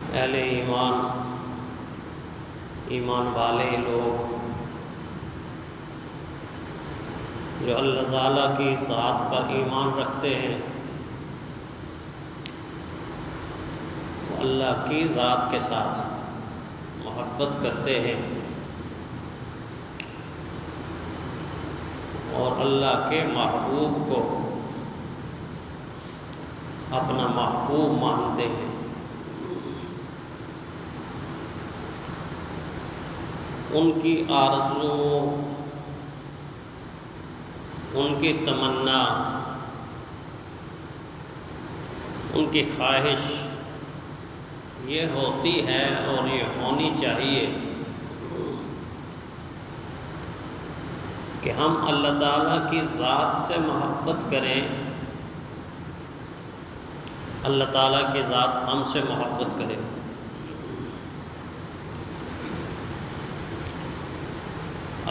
اہل ایمان والے لوگ جو اللہ تعالیٰ کی ذات پر ایمان رکھتے ہیں، وہ اللہ کی ذات کے ساتھ محبت کرتے ہیں اور اللہ کے محبوب کو اپنا محبوب مانتے ہیں۔ ان کی آرزو، ان کی تمنا، ان کی خواہش یہ ہوتی ہے اور یہ ہونی چاہیے کہ ہم اللہ تعالیٰ کی ذات سے محبت کریں، اللہ تعالیٰ کی ذات ہم سے محبت کرے۔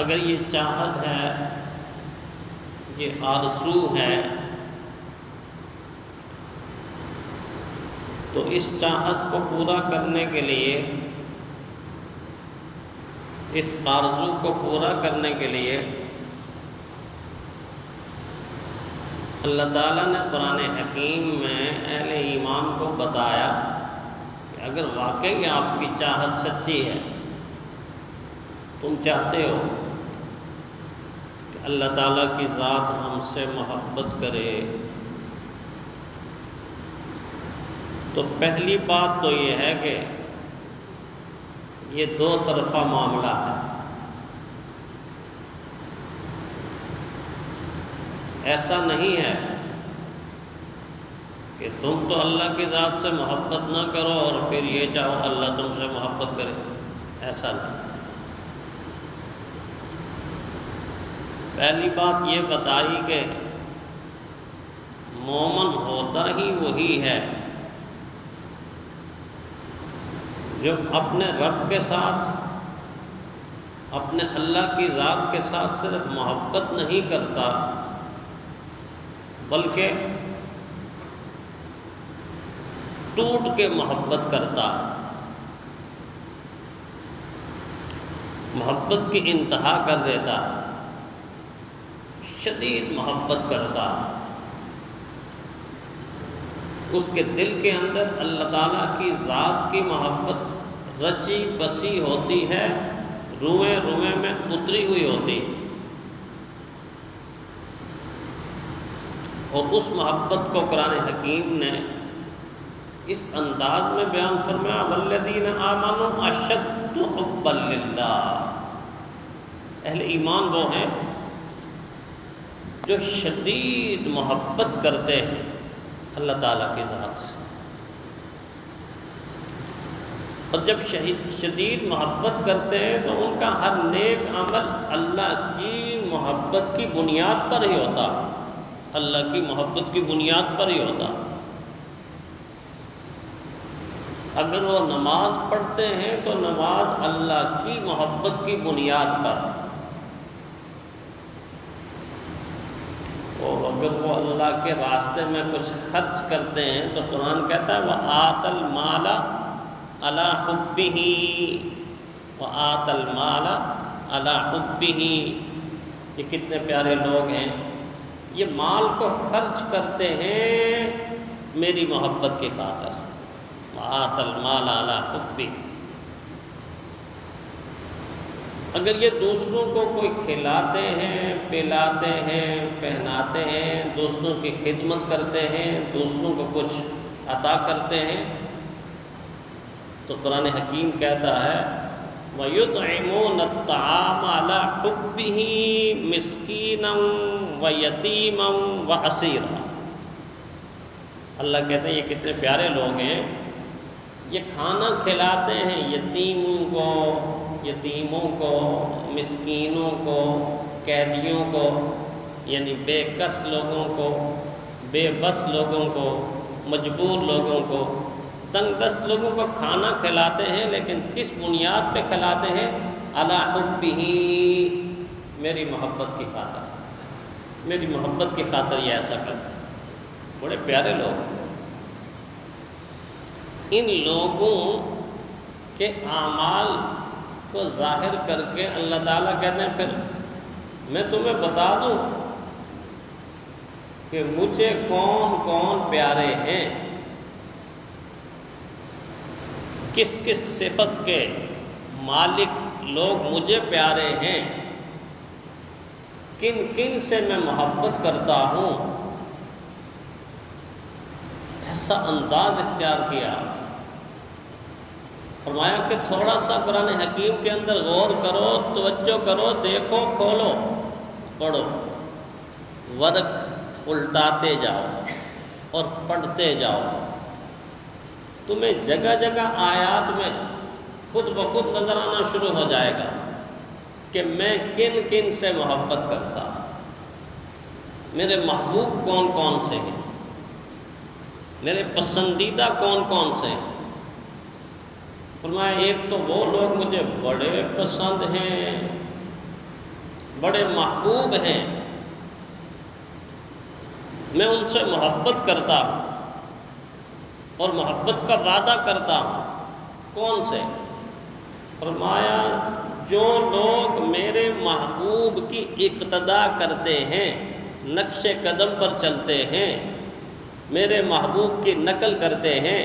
اگر یہ چاہت ہے، یہ آرزو ہے، تو اس چاہت کو پورا کرنے کے لیے، اس آرزو کو پورا کرنے کے لیے اللہ تعالیٰ نے قرآن حکیم میں اہل ایمان کو بتایا کہ اگر واقعی آپ کی چاہت سچی ہے، تم چاہتے ہو کہ اللہ تعالیٰ کی ذات ہم سے محبت کرے، تو پہلی بات تو یہ ہے کہ یہ دو طرفہ معاملہ ہے۔ ایسا نہیں ہے کہ تم تو اللہ کی ذات سے محبت نہ کرو اور پھر یہ چاہو اللہ تم سے محبت کرے، ایسا نہیں۔ پہلی بات یہ بتائی کہ مومن ہوتا ہی وہی ہے جو اپنے رب کے ساتھ، اپنے اللہ کی ذات کے ساتھ صرف محبت نہیں کرتا بلکہ ٹوٹ کے محبت کرتا، محبت کی انتہا کر دیتا، شدید محبت کرتا، اس کے دل کے اندر اللہ تعالیٰ کی ذات کی محبت رچی بسی ہوتی ہے، روئیں روئیں میں اتری ہوئی ہوتی، اور اس محبت کو قرآن حکیم نے اس انداز میں بیان فرمایا والذین آمنوا اشد حبا للہ۔ اہل ایمان وہ ہیں جو شدید محبت کرتے ہیں اللہ تعالیٰ کی ذات سے، اور جب شدید محبت کرتے ہیں تو ان کا ہر نیک عمل اللہ کی محبت کی بنیاد پر ہی ہوتا، اللہ کی محبت کی بنیاد پر ہی ہوتا۔ اگر وہ نماز پڑھتے ہیں تو نماز اللہ کی محبت کی بنیاد پر، اور اگر وہ اللہ کے راستے میں کچھ خرچ کرتے ہیں تو قرآن کہتا ہے وَآتَ الْمَالَ عَلَىٰ حُبِّهِ، وَآتَ الْمَالَ عَلَىٰ حُبِّهِ۔ یہ کتنے پیارے لوگ ہیں، یہ مال کو خرچ کرتے ہیں میری محبت کی خاطر، وَآتَ الْمَالَ عَلَىٰ حُبِّهِ۔ اگر یہ دوسروں کو کوئی کھلاتے ہیں، پلاتے ہیں، پہناتے ہیں، دوسروں کی خدمت کرتے ہیں، دوسروں کو کچھ عطا کرتے ہیں، تو قرآن حکیم کہتا ہے وَيُطْعِمُونَ الطَّعَامَ عَلَىٰ حُبِّهِ مِسْكِينًا وَيَتِيمًا وَأَسِيرًا۔ اللہ کہتے ہیں یہ کتنے پیارے لوگ ہیں، یہ کھانا کھلاتے ہیں یتیموں کو، مسکینوں کو، قیدیوں کو، یعنی بے کس لوگوں کو، بے بس لوگوں کو، مجبور لوگوں کو، تنگ دست لوگوں کو کھانا کھلاتے ہیں، لیکن کس بنیاد پہ کھلاتے ہیں؟ علی حبہ، میری محبت کی خاطر، میری محبت کی خاطر یہ ایسا کرتے ہیں۔ بڑے پیارے لوگ۔ ان لوگوں کے اعمال کو ظاہر کر کے اللہ تعالیٰ کہتے ہیں پھر میں تمہیں بتا دوں کہ مجھے کون کون پیارے ہیں، کس کس صفت کے مالک لوگ مجھے پیارے ہیں، کن کن سے میں محبت کرتا ہوں۔ ایسا انداز اختیار کیا، فرمایا کہ تھوڑا سا قرآن حکیم کے اندر غور کرو، توجہ کرو، دیکھو، کھولو، پڑھو، ورق الٹاتے جاؤ اور پڑھتے جاؤ، تمہیں جگہ جگہ آیات میں خود بخود نظر آنا شروع ہو جائے گا کہ میں کن کن سے محبت کرتا ہوں، میرے محبوب کون کون سے ہیں، میرے پسندیدہ کون کون سے ہیں۔ فرمایا ایک تو وہ لوگ مجھے بڑے پسند ہیں، بڑے محبوب ہیں، میں ان سے محبت کرتا ہوں اور محبت کا وعدہ کرتا ہوں۔ کون سے؟ فرمایا جو لوگ میرے محبوب کی اقتدا کرتے ہیں، نقش قدم پر چلتے ہیں، میرے محبوب کی نقل کرتے ہیں،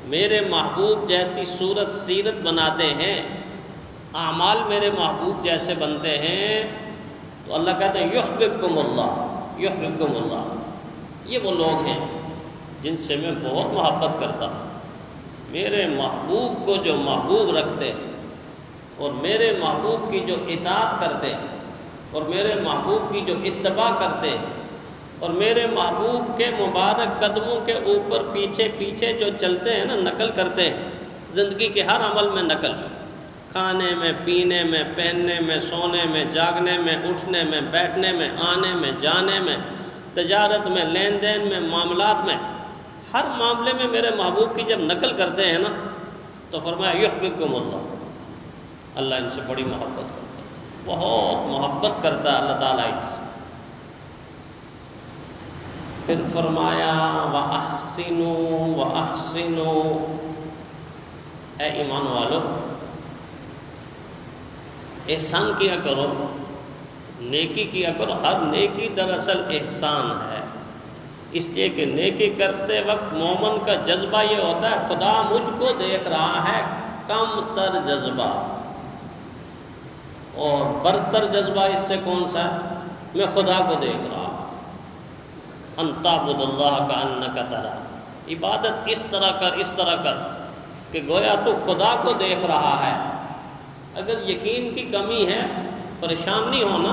میرے محبوب جیسی صورت سیرت بناتے ہیں، اعمال میرے محبوب جیسے بنتے ہیں، تو اللہ کہتے ہیں یحببکم اللہ، یحببکم اللہ۔ یہ وہ لوگ ہیں جن سے میں بہت محبت کرتا ہوں۔ میرے محبوب کو جو محبوب رکھتے ہیں اور میرے محبوب کی جو اطاعت کرتے ہیں اور میرے محبوب کی جو اتباع کرتے ہیں اور میرے محبوب کے مبارک قدموں کے اوپر پیچھے پیچھے جو چلتے ہیں نا، نقل کرتے ہیں، زندگی کے ہر عمل میں نقل، کھانے میں، پینے میں، پہننے میں، سونے میں، جاگنے میں، اٹھنے میں، بیٹھنے میں، آنے میں، جانے میں، تجارت میں، لین دین میں، معاملات میں، ہر معاملے میں میرے محبوب کی جب نقل کرتے ہیں نا تو فرمایا یحببکم اللہ، اللہ ان سے بڑی محبت کرتا ہے، بہت محبت کرتا ہے اللہ تعالیٰ ان سے۔ پھر فرمایا وَأَحْسِنُوا وَأَحْسِنُوا، اے ایمان والو احسان کیا کرو، نیکی کیا کرو۔ ہر نیکی دراصل احسان ہے، اس لیے کہ نیکی کرتے وقت مومن کا جذبہ یہ ہوتا ہے خدا مجھ کو دیکھ رہا ہے، کم تر جذبہ، اور برتر جذبہ اس سے کون سا ہے؟ میں خدا کو دیکھ رہا ہوں۔ ان تعبد اللہ کأنک تراہ، عبادت اس طرح کر، اس طرح کر کہ گویا تو خدا کو دیکھ رہا ہے۔ اگر یقین کی کمی ہے پریشان نہیں ہونا،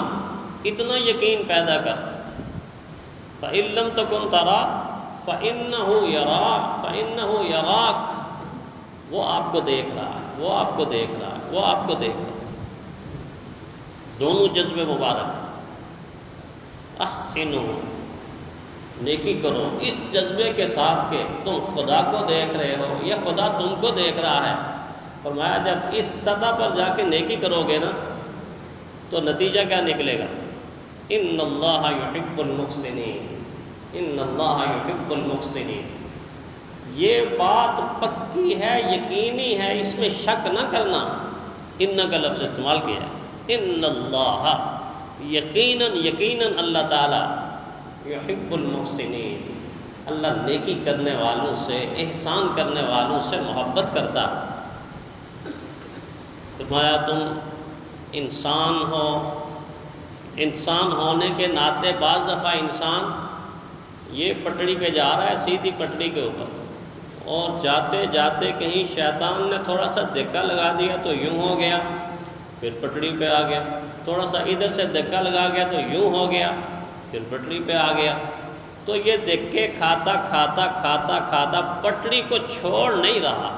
اتنا یقین پیدا کر۔ فَإِن لَّمْ تَكُن تَرَاهُ فَإِنَّهُ يَرَاكَ، فَإِنَّهُ يَرَاكَ، وہ آپ کو دیکھ رہا ہے، وہ آپ کو دیکھ رہا ہے، وہ آپ کو دیکھ رہا ہے۔ دونوں جذبے مبارک۔ احسنوا، نیکی کرو اس جذبے کے ساتھ کہ تم خدا کو دیکھ رہے ہو یا خدا تم کو دیکھ رہا ہے۔ فرمایا جب اس سطح پر جا کے نیکی کرو گے نا تو نتیجہ کیا نکلے گا؟ ان اللہ یحب المحسنین، ان اللہ یحب المحسنین۔ یہ بات پکی ہے، یقینی ہے، اس میں شک نہ کرنا۔ ان کا لفظ استعمال کیا ہے، ان اللہ، یقیناً یقیناً اللہ تعالیٰ، یحب المحسنین، اللہ نیکی کرنے والوں سے، احسان کرنے والوں سے محبت کرتا۔ فرمایا تم انسان ہو، انسان ہونے کے ناطے بعض دفعہ انسان یہ پٹڑی پہ جا رہا ہے، سیدھی پٹڑی کے اوپر، اور جاتے جاتے کہیں شیطان نے تھوڑا سا دھکا لگا دیا تو یوں ہو گیا، پھر پٹڑی پہ آ گیا، تھوڑا سا ادھر سے دھکا لگا گیا تو یوں ہو گیا، پھر پٹڑی پہ آ گیا۔ تو یہ دھکے کھاتا کھاتا کھاتا کھاتا پٹڑی کو چھوڑ نہیں رہا،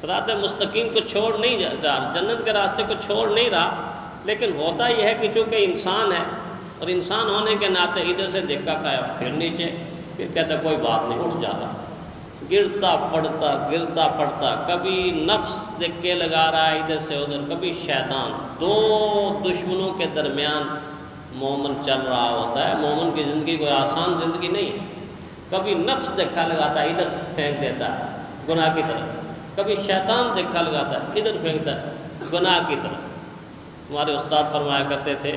صراط مستقیم کو چھوڑ نہیں رہا، جنت کے راستے کو چھوڑ نہیں رہا۔ لیکن ہوتا یہ ہے کہ چونکہ انسان ہے اور انسان ہونے کے ناطے ادھر سے دھکا کھایا پھر نیچے، پھر کہتا کوئی بات نہیں، اٹھ جاتا، گرتا پڑتا، کبھی نفس دھکے لگا رہا ہے ادھر سے ادھر، کبھی شیطان۔ دو دشمنوں کے درمیان مومن چل رہا ہوتا ہے۔ مومن کی زندگی کوئی آسان زندگی نہیں ہے، کبھی نفس دھکا لگاتا ہے ادھر، پھینک دیتا ہے گناہ کی طرف، کبھی شیطان دھکا لگاتا ہے ادھر پھینکتا ہے گناہ کی طرف۔ ہمارے استاد فرمایا کرتے تھے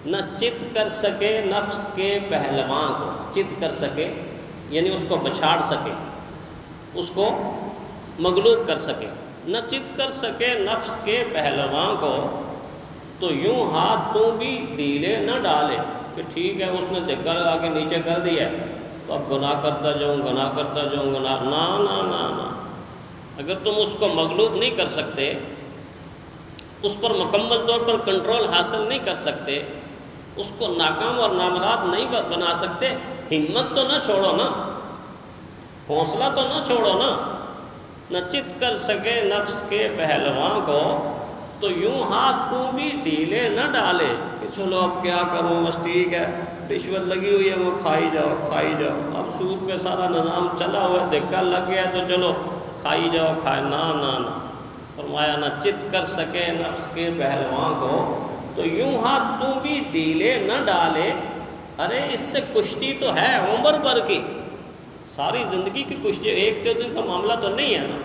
نہ چت کر سکے نفس کے پہلوان کو، چت کر سکے یعنی اس کو بچھاڑ سکے، اس کو مغلوب کر سکے، نہ چت کر سکے نفس کے پہلوان کو، تو یوں ہاتھ تو بھی ڈھیلے نہ ڈالے کہ ٹھیک ہے اس نے دھکا لگا کے نیچے کر دیا تو اب گناہ کرتا جاؤں گناہ نا نا نا نا۔ اگر تم اس کو مغلوب نہیں کر سکتے، اس پر مکمل طور پر کنٹرول حاصل نہیں کر سکتے، اس کو ناکام اور نامراد نہیں بنا سکتے، ہمت تو نہ چھوڑو نا، حوصلہ تو نہ چھوڑو نا۔ نہ چت کر سکے نفس کے پہلواں کو، تو یوں ہاتھ تو بھی ڈھیلے نہ ڈالے کہ چلو اب کیا کروں، بس ٹھیک ہے رشوت لگی ہوئی ہے وہ کھائی جاؤ، اب سود پہ سارا نظام چلا ہوا ہے، دھکا لگ گیا تو چلو کھائی جاؤ نا نا نا۔ فرمایا نہ چت کر سکے نفس کے پہلواں کو، تو یوں ہاتھ تو بھی ڈھیلے نہ ڈالے۔ ارے اس سے کشتی تو ہے عمر بھر کی، ساری زندگی کی کشتی، ایک دو دن کا معاملہ تو نہیں ہے نا،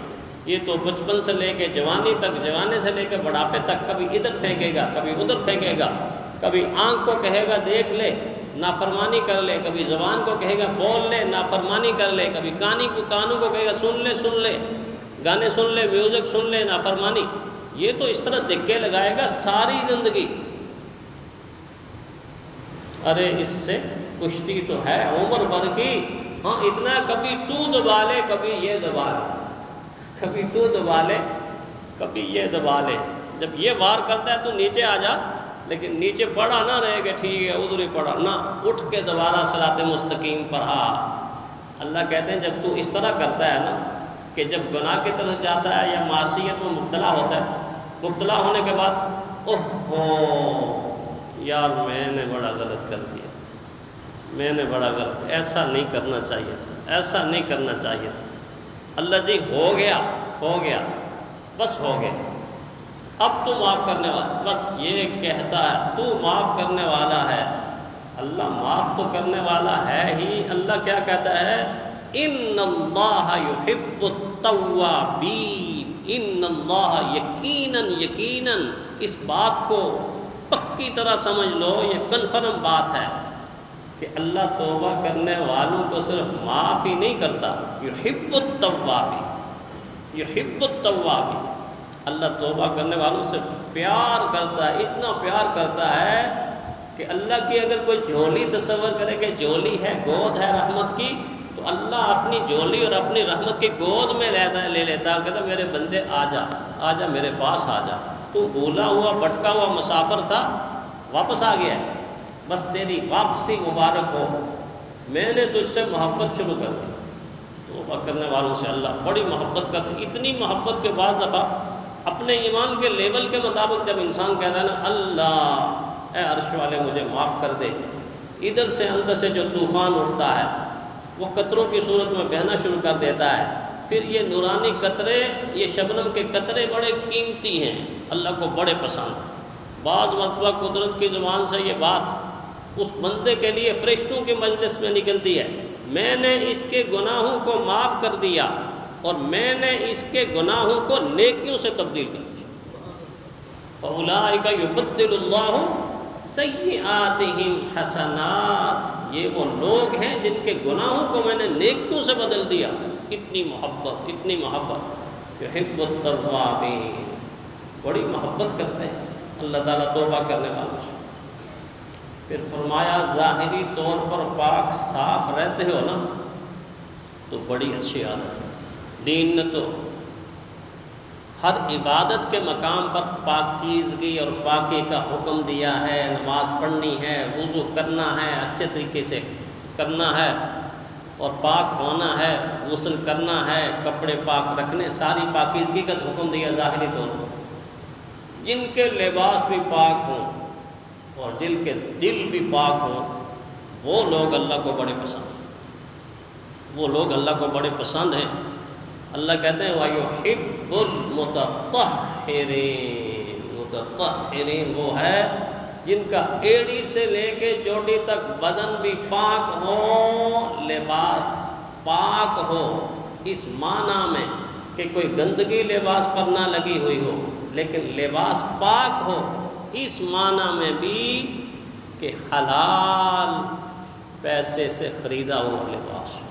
یہ تو بچپن سے لے کے جوانی تک، جوانے سے لے کے بڑھاپے تک، کبھی ادھر پھینکے گا کبھی ادھر پھینکے گا، کبھی آنکھ کو کہے گا دیکھ لے نافرمانی کر لے، کبھی زبان کو کہے گا بول لے نافرمانی کر لے، کبھی کانوں کو کہے گا سن لے گانے سن لے، میوزک سن لے، نافرمانی۔ یہ تو اس طرح دھکے لگائے گا ساری زندگی۔ ارے اس سے کشتی تو ہے عمر بھر کی، ہاں اتنا کبھی تو دبا لے کبھی یہ دبا لے، کبھی تو دبا لے کبھی یہ دبا لے۔ جب یہ وار کرتا ہے تو نیچے آ جا، لیکن نیچے پڑا نہ رہے کہ ٹھیک ہے ادھر ہی پڑا، نہ اٹھ کے دوبارہ صراط مستقیم پر آ۔ اللہ کہتے ہیں جب تو اس طرح کرتا ہے نا کہ جب گناہ کی طرف جاتا ہے یا معصیت میں مبتلا ہوتا ہے، مبتلا ہونے کے بعد یار میں نے بڑا غلط کر دیا، میں نے بڑا غلط، ایسا نہیں کرنا چاہیے تھا، ایسا نہیں کرنا چاہیے تھا۔ اللہ جی ہو گیا بس ہو گیا، اب تو معاف کرنے والا، بس یہ کہتا ہے تو معاف کرنے والا ہے۔ اللہ معاف تو کرنے والا ہے ہی، اللہ کیا کہتا ہے ان اللہ یحب التوابین، ان اللہ یقیناً اس بات کو پکی طرح سمجھ لو، یہ کنفرم بات ہے کہ اللہ توبہ کرنے والوں کو صرف معاف ہی نہیں کرتا، یحب التوابین، اللہ توبہ کرنے والوں سے پیار کرتا ہے، اتنا پیار کرتا ہے کہ اللہ کی اگر کوئی جھولی تصور کرے کہ جھولی ہے، گود ہے رحمت کی، تو اللہ اپنی جھولی اور اپنی رحمت کی گود میں لے لیتا ہے، کہتا میرے بندے آ جا میرے پاس آ جا، تو بھولا ہوا بھٹکا ہوا مسافر تھا، واپس آ گیا، بس تیری واپسی مبارک ہو، میں نے تجھ سے محبت شروع کر دی۔ توبہ کرنے والوں سے اللہ بڑی محبت کرتا ہے، اتنی محبت کے بعض دفعہ اپنے ایمان کے لیول کے مطابق جب انسان کہتا ہے نا اللہ اے عرش والے مجھے معاف کر دے، ادھر سے اندر سے جو طوفان اٹھتا ہے وہ قطروں کی صورت میں بہنا شروع کر دیتا ہے۔ پھر یہ نورانی قطرے، یہ شبنم کے قطرے بڑے قیمتی ہیں، اللہ کو بڑے پسند ہیں۔ بعض مرتبہ قدرت کی زبان سے یہ بات اس بندے کے لیے فرشتوں کی مجلس میں نکلتی ہے، میں نے اس کے گناہوں کو معاف کر دیا اور میں نے اس کے گناہوں کو نیکیوں سے تبدیل کر دیا۔ فَأُولَٰئِكَ يُبَدِّلُ اللَّهُ سَيِّئَاتِهِمْ حَسَنَاتٍ، یہ وہ لوگ ہیں جن کے گناہوں کو میں نے نیکیوں سے بدل دیا۔ اتنی محبت یحب التوابین، بڑی محبت کرتے ہیں اللہ تعالیٰ توبہ کرنے والوں سے۔ پھر فرمایا ظاہری طور پر پاک صاف رہتے ہو نا تو بڑی اچھی عادت ہے، دین نے تو ہر عبادت کے مقام پر پاکیزگی اور پاکی کا حکم دیا ہے، نماز پڑھنی ہے، وضو کرنا ہے، اچھے طریقے سے کرنا ہے اور پاک ہونا ہے، غسل کرنا ہے، کپڑے پاک رکھنے، ساری پاکیزگی کا حکم دیا ظاہری طور پر۔ جن کے لباس بھی پاک ہوں اور جن کے دل بھی پاک ہوں، وہ لوگ اللہ کو بڑے پسند ہیں، وہ لوگ اللہ کو بڑے پسند ہیں۔ اللہ کہتے ہیں وَيُحِبُّ الْمُتَطَّهِّرِينَ، وہ ہے جن کا ایڑی سے لے کے چوٹی تک بدن بھی پاک ہو، لباس پاک ہو، اس معنی میں کہ کوئی گندگی لباس پر نہ لگی ہوئی ہو، لیکن لباس پاک ہو اس معنی میں بھی کہ حلال پیسے سے خریدا ہوا لباس ہو۔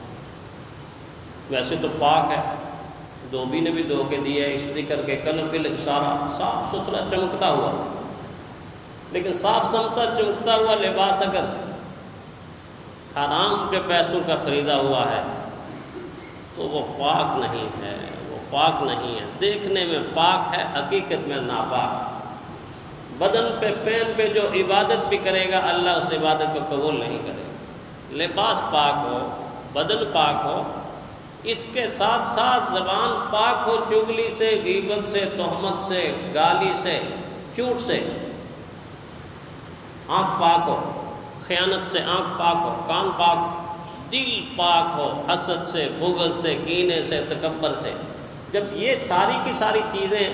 ویسے تو پاک ہے، دھوبی نے بھی دھو کے دیا ہے استری کر کے، کلر پل سارا صاف ستھرا چمکتا ہوا، لیکن صاف ستھرا چمکتا ہوا لباس اگر حرام کے پیسوں کا خریدا ہوا ہے تو وہ پاک نہیں ہے، وہ پاک نہیں ہے۔ دیکھنے میں پاک ہے، حقیقت میں ناپاک۔ بدن پہ پہن پہ جو عبادت بھی کرے گا اللہ اس عبادت کو قبول نہیں کرے گا۔ لباس پاک ہو، بدن پاک ہو، اس کے ساتھ ساتھ زبان پاک ہو چغلی سے، غیبت سے، تہمت سے، گالی سے، جھوٹ سے، آنکھ پاک ہو، خیانت سے آنکھ پاک ہو، کان پاک ہو، دل پاک ہو، حسد سے، بغض سے، کینے سے، تکبر سے۔ جب یہ ساری کی ساری چیزیں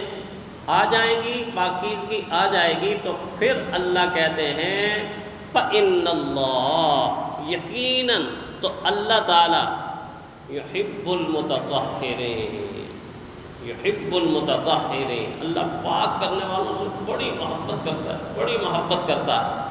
آ جائیں گی، پاکیزگی آ جائے گی، تو پھر اللہ کہتے ہیں فَإِنَّ اللَّهَ، یقیناً تو اللہ تعالیٰ یحب المتطہرین، یحب المتطہرین، اللہ پاک کرنے والوں سے بڑی محبت کرتا ہے، بڑی محبت کرتا ہے۔